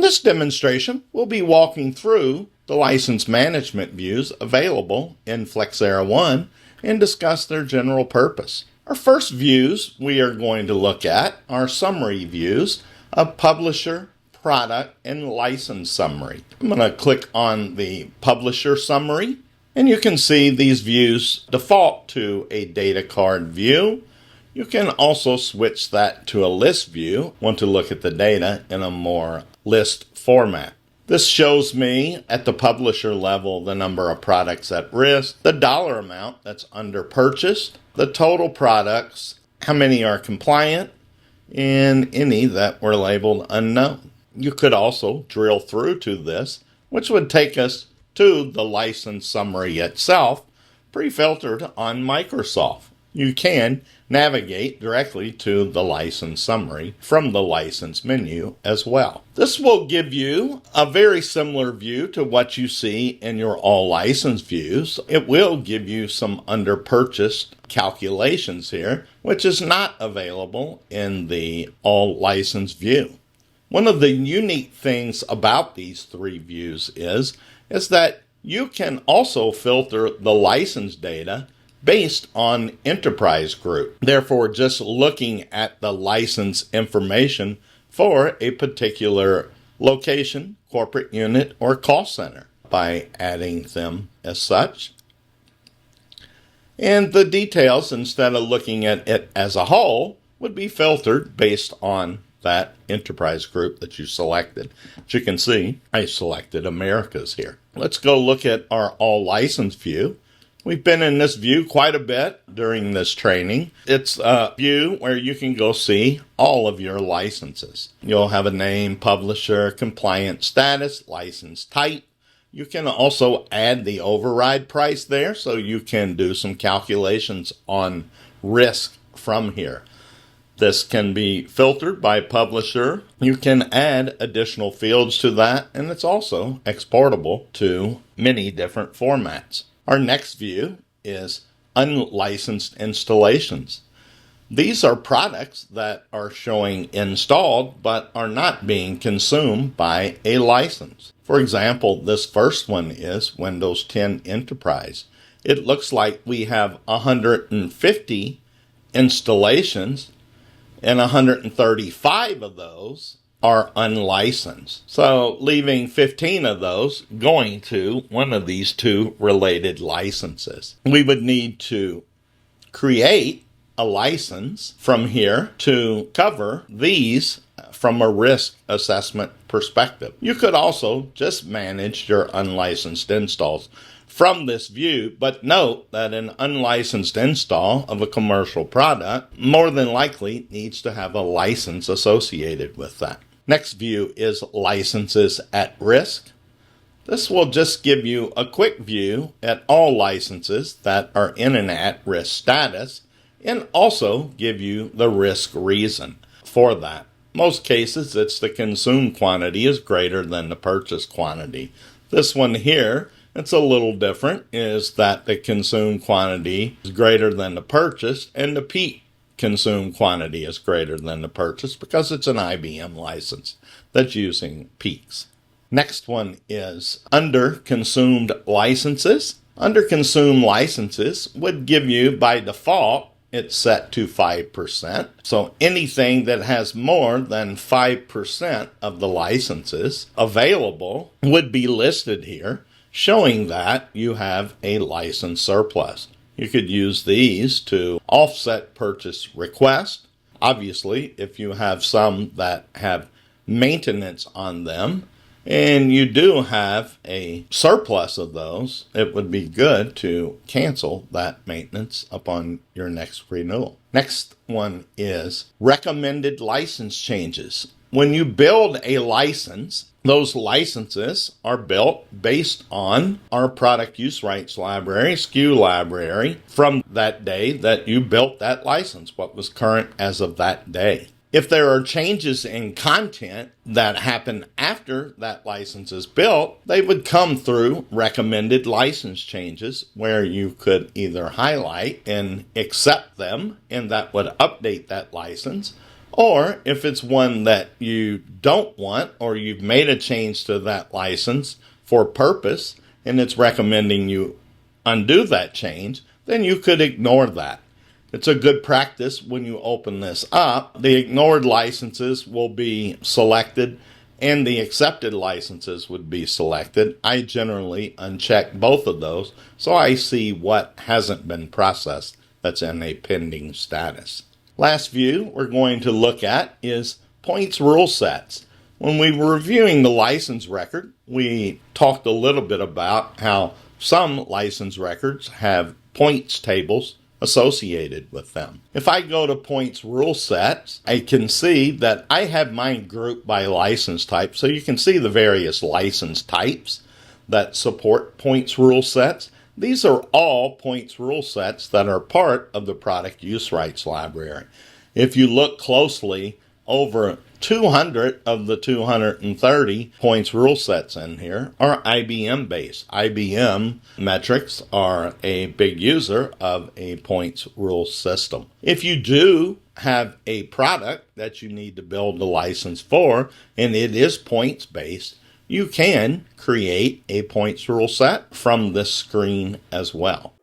this demonstration, we'll be walking through the license management views available in Flexera 1 and discuss their general purpose. Our first views we are going to look at are summary views of publisher, product, and license summary. I'm going to click on the publisher summary, and you can see these views default to a data card view. You can also switch that to a list view. Want to look at the data in a more list format. This shows me at the publisher level the number of products at risk, the dollar amount that's under purchased, the total products, how many are compliant, and any that were labeled unknown. You could also drill through to this, which would take us to the license summary itself, pre-filtered on Microsoft. You can navigate directly to the license summary from the license menu as well. This will give you a very similar view to what you see in your all license views. It will give you some under purchased calculations here, which is not available in the all license view. One of the unique things about these three views is that you can also filter the license data based on enterprise group. Therefore, just looking at the license information for a particular location, corporate unit, or call center by adding them as such. And the details, instead of looking at it as a whole, would be filtered based on that enterprise group that you selected. As you can see, I selected Americas here. Let's go look at our all license view. We've been in this view quite a bit during this training. It's a view where you can go see all of your licenses. You'll have a name, publisher, compliance status, license type. You can also add the override price there, so you can do some calculations on risk from here. This can be filtered by publisher. You can add additional fields to that, and it's also exportable to many different formats. Our next view is unlicensed installations. These are products that are showing installed but are not being consumed by a license. For example, this first one is Windows 10 Enterprise. It looks like we have 150 installations, and 135 of those are unlicensed. So leaving 15 of those going to one of these two related licenses. We would need to create a license from here to cover these from a risk assessment perspective. You could also just manage your unlicensed installs from this view, but note that an unlicensed install of a commercial product more than likely needs to have a license associated with that. Next view is licenses at risk. This will just give you a quick view at all licenses that are in an at-risk status and also give you the risk reason for that. Most cases, it's the consumed quantity is greater than the purchase quantity. This one here, it's a little different, is that the consumed quantity is greater than the purchase and the peak consumed quantity is greater than the purchase because it's an IBM license that's using peaks. Next one is under consumed licenses. Under consumed licenses would give you, by default, it's set to 5%. So anything that has more than 5% of the licenses available would be listed here, showing that you have a license surplus. You could use these to offset purchase request. Obviously, if you have some that have maintenance on them, and you do have a surplus of those, it would be good to cancel that maintenance upon your next renewal. Next one is recommended license changes. When you build a license, those licenses are built based on our product use rights library, SKU library, from that day that you built that license, what was current as of that day. If there are changes in content that happen after that license is built, they would come through recommended license changes where you could either highlight and accept them, and that would update that license, Or if it's one that you don't want, or you've made a change to that license for purpose and it's recommending you undo that change, then you could ignore that. It's a good practice when you open this up. The ignored licenses will be selected and the accepted licenses would be selected. I generally uncheck both of those so I see what hasn't been processed that's in a pending status. Last view we're going to look at is points rule sets. When we were reviewing the license record, we talked a little bit about how some license records have points tables associated with them. If I go to points rule sets, I can see that I have mine grouped by license type, so you can see the various license types that support points rule sets. These are all points rule sets that are part of the product use rights library. If you look closely, over 200 of the 230 points rule sets in here are IBM based. IBM metrics are a big user of a points rule system. If you do have a product that you need to build a license for and it is points based, you can create a points rule set from this screen as well.